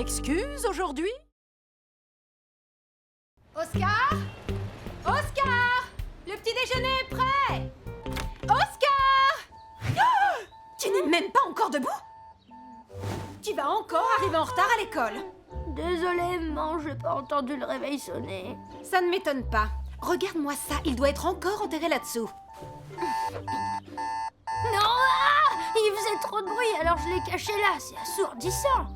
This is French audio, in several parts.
m'excuses aujourd'hui? Oscar? Oscar? Le petit déjeuner est prêt! Oscar! Ah! Tu n'es même pas encore debout? Tu vas encore arriver en retard à l'école. Désolée, maman, j'ai pas entendu le réveil sonner. Ça ne m'étonne pas. Regarde-moi ça, il doit être encore enterré là-dessous. Non, ah, il faisait trop de bruit, alors je l'ai caché là. C'est assourdissant.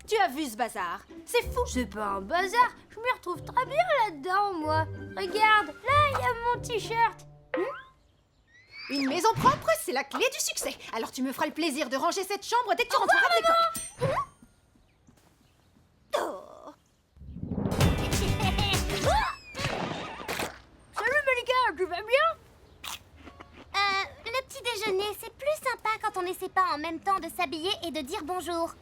Tu as vu ce bazar? C'est fou! C'est pas un bazar, je m'y retrouve très bien là-dedans, moi. Regarde, là, il y a mon t-shirt. Une maison propre, c'est la clé du succès. Alors tu me feras le plaisir de ranger cette chambre dès que tu rentreras de l'école. Oh. Salut Malika, tu vas bien? Le petit déjeuner, c'est plus sympa quand on n'essaie pas en même temps de s'habiller et de dire bonjour.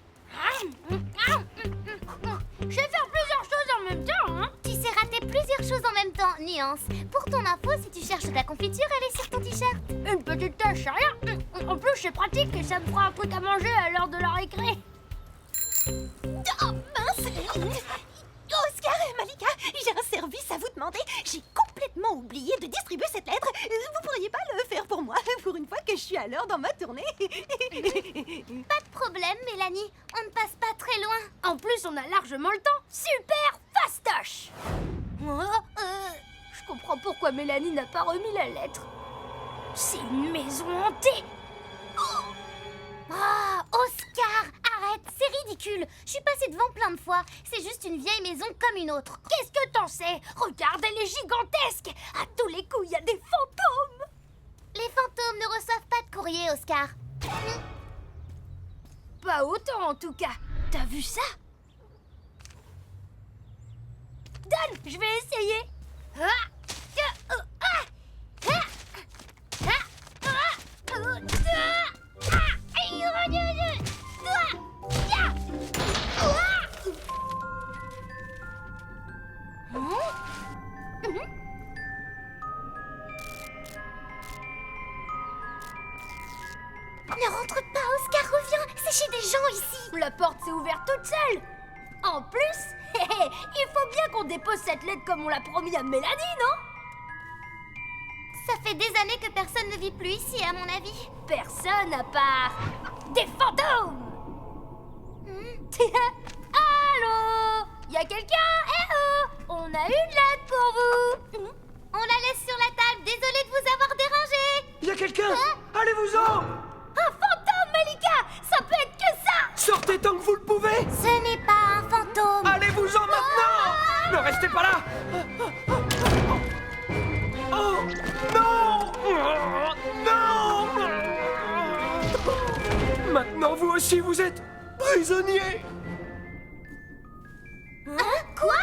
Je vais faire plusieurs choses en même temps, hein? Tu sais rater plusieurs choses en même temps, nuance. Pour ton info, si tu cherches de la confiture, elle est sur ton t-shirt. Une petite tâche, c'est rien. En plus, c'est pratique et ça me fera un truc à manger à l'heure de la récré. Oh, mince! Oscar et Malika, j'ai un service à vous demander. J'ai complètement oublié de distribuer cette lettre. Vous pourriez pas le faire pour moi, pour une fois que je suis à l'heure dans ma tournée? Pas de problème, Mélanie. On ne passe pas très loin. En plus, on a largement le temps. Super fastoche. Je comprends pourquoi Mélanie n'a pas remis la lettre. C'est une maison hantée. Ah, Oscar, arrête, c'est ridicule. Je suis passée devant plein de fois. C'est juste une vieille maison comme une autre. Qu'est-ce que t'en sais? Regarde, elle est gigantesque. À tous les coups, il y a des fantômes. Les fantômes ne reçoivent pas de courrier, Oscar. Pas autant, en tout cas. T'as vu ça? Donne, je vais essayer. Ne rentre pas, Oscar, reviens. C'est chez des gens ici. La porte s'est ouverte toute seule. En plus, il faut bien qu'on dépose cette lettre comme on l'a promis à Mélanie, non? Ça fait des années que personne ne vit plus ici, à mon avis. Personne à part des fantômes. Allô? Y a quelqu'un? Eh oh! On a une lettre pour vous. On la laisse sur la table. Désolée de vous avoir dérangé. Y a quelqu'un? Allez-vous-en! Un fantôme, Malika! Ça peut être que ça! Sortez tant que vous le pouvez! Ce n'est pas un fantôme. Allez-vous-en maintenant! Ne restez pas là! Oh! Non! Non! Maintenant, vous aussi, vous êtes prisonniers! Hein? Quoi?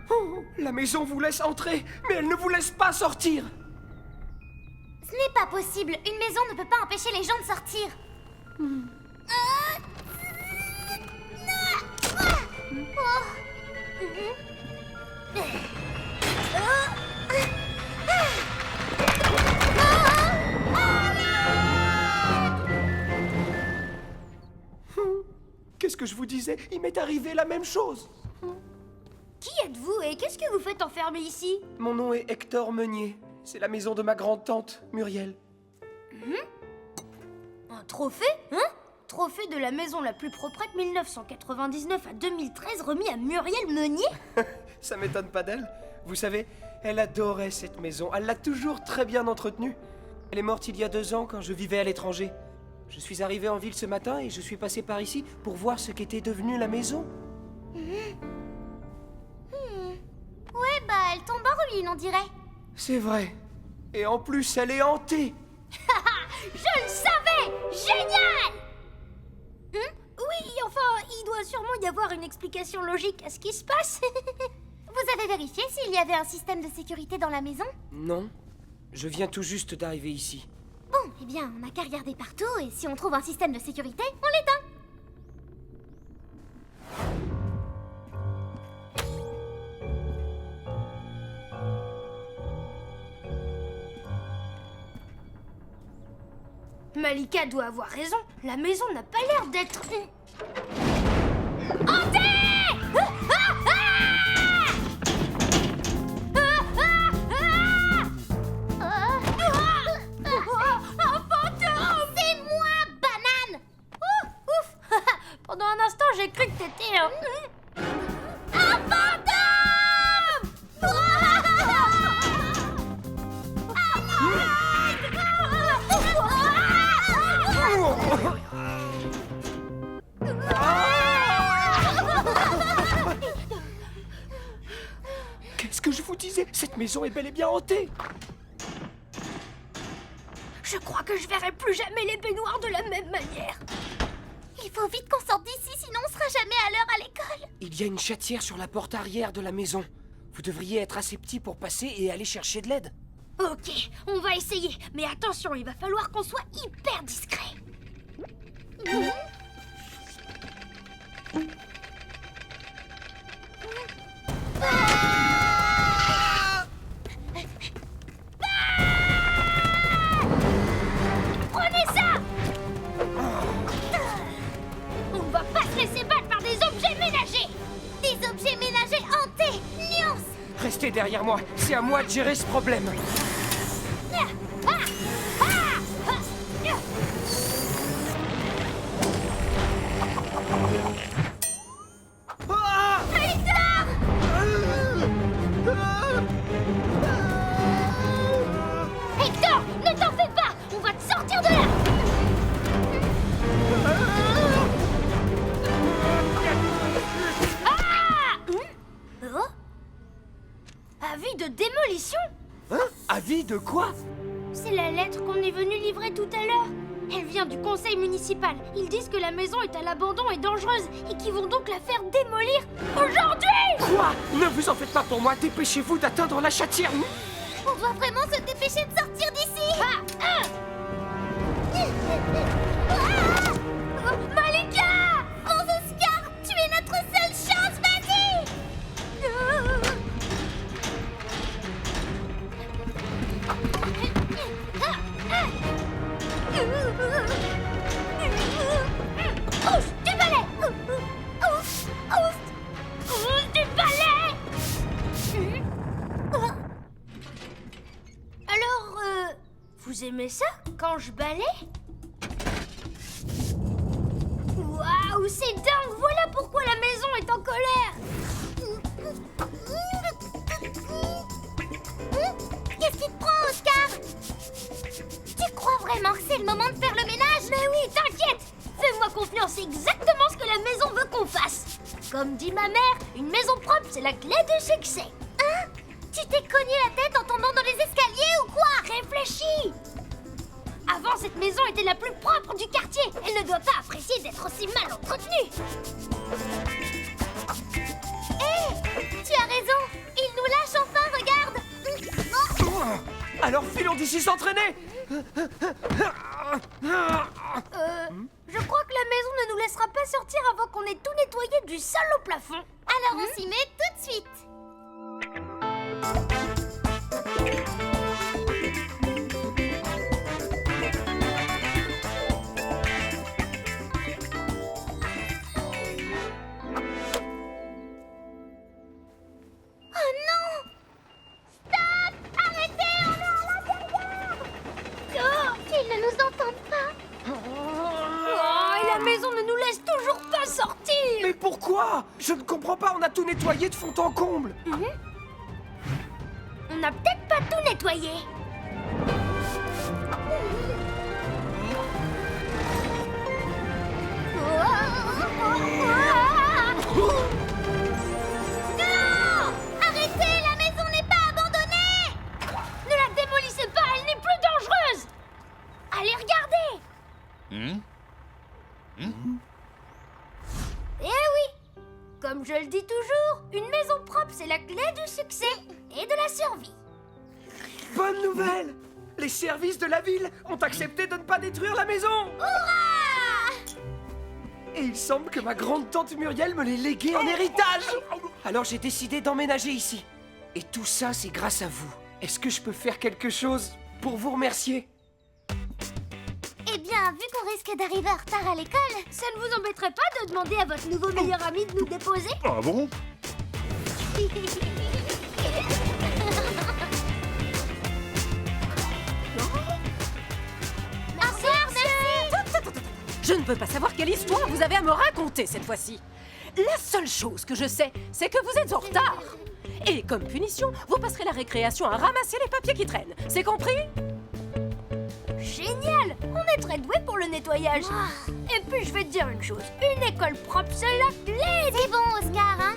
Oh, la maison vous laisse entrer, mais elle ne vous laisse pas sortir! Ce n'est pas possible. Une maison ne peut pas empêcher les gens de sortir. Qu'est-ce que je vous disais? Il m'est arrivé la même chose! Qui êtes-vous et qu'est-ce que vous faites enfermé ici? Mon nom est Hector Meunier. C'est la maison de ma grande-tante, Muriel. Un trophée? Hein? Trophée de la maison la plus proprette 1999 à 2013 remis à Muriel Meunier? Ça m'étonne pas d'elle. Vous savez, elle adorait cette maison. Elle l'a toujours très bien entretenue. Elle est morte il y a 2 ans quand je vivais à l'étranger. Je suis arrivé en ville ce matin et je suis passé par ici pour voir ce qu'était devenu la maison. Ouais, bah, elle tombe en ruine, on dirait. C'est vrai. Et en plus, elle est hantée. Je le savais! Génial! Oui, enfin, il doit sûrement y avoir une explication logique à ce qui se passe. Vous avez vérifié s'il y avait un système de sécurité dans la maison? Non, je viens tout juste d'arriver ici. Bon, eh bien, on n'a qu'à regarder partout et si on trouve un système de sécurité, on l'éteint. Malika doit avoir raison. La maison n'a pas l'air d'être... Hantée! ce que je vous disais, cette maison est bel et bien hantée. Je crois que je verrai plus jamais les baignoires de la même manière. Il faut vite qu'on sorte d'ici, sinon on sera jamais à l'heure à l'école. Il y a une chatière sur la porte arrière de la maison. Vous devriez être assez petit pour passer et aller chercher de l'aide. Ok, on va essayer. Mais attention, il va falloir qu'on soit hyper discret. Prenez ça! On ne va pas se laisser battre par des objets ménagers! Des objets ménagers hantés, nuance. Restez derrière moi, c'est à moi de gérer ce problème. Ah! Hector, ne t'en fais pas! On va te sortir de là! Ah! Oh? Avis de démolition? Hein? Avis de quoi? C'est la lettre qu'on est venu livrer tout à l'heure. Elle vient du conseil municipal. Ils disent que la maison est à l'abandon et dangereuse et qu'ils vont donc la faire démolir aujourd'hui! Quoi? Ne vous en faites pas pour moi, dépêchez-vous d'atteindre la chatière. On doit vraiment se dépêcher de sortir d'ici. Malika! Fonce, Oscar, tu es notre seule chance, vas-y. Ouf du balai! Ouf! Ouf! Ouf du balai! Alors, vous aimez ça quand je balaie? Waouh, c'est dingue! Voilà pourquoi la maison est en colère! Qu'est-ce qui te prend, Oscar? Tu crois vraiment que c'est le moment de faire le ménage? Mais oui, t'inquiète! Fais-moi confiance, c'est exactement ce que la maison veut qu'on fasse! Comme dit ma mère, une maison propre, c'est la clé du succès! Hein? Tu t'es cogné la tête en tombant dans les escaliers ou quoi? Réfléchis! Avant, cette maison était la plus propre du quartier. Elle ne doit pas apprécier d'être aussi mal entretenue. Hé, tu as raison. Il nous lâche enfin, regarde. Alors filons d'ici s'entraîner. Je crois que la maison ne nous laissera pas sortir avant qu'on ait tout nettoyé du sol au plafond. Alors on s'y met tout de suite. Oh non! Stop! Arrêtez! On est à l'intérieur! Oh, Ils ne nous entendent pas. oh, et la maison ne nous laisse toujours pas sortir. Mais pourquoi? Je ne comprends pas, on a tout nettoyé de fond en comble. On n'a peut-être pas tout nettoyé. Non! Arrêtez! La maison n'est pas abandonnée! Ne la démolissez pas, elle n'est plus dangereuse. Allez, regardez. Eh oui, comme je le dis toujours, une maison propre, c'est la clé du succès et de la survie. Bonne nouvelle! Les services de la ville ont accepté de ne pas détruire la maison. Et il semble que ma grande-tante Muriel me l'ait légué en héritage. Alors j'ai décidé d'emménager ici. Et tout ça, c'est grâce à vous. Est-ce que je peux faire quelque chose pour vous remercier? Eh bien, vu qu'on risque d'arriver en retard à l'école, Ça ne vous embêterait pas de demander à votre nouveau meilleur ami de nous déposer? Ah bon? au revoir, merci! Je ne veux pas savoir quelle histoire vous avez à me raconter cette fois-ci. La seule chose que je sais, c'est que vous êtes en retard. Et comme punition, vous passerez la récréation à ramasser les papiers qui traînent. C'est compris? Génial! On est très doués pour le nettoyage. Et puis je vais te dire une chose, une école propre, c'est la clé. C'est bon, Oscar, hein?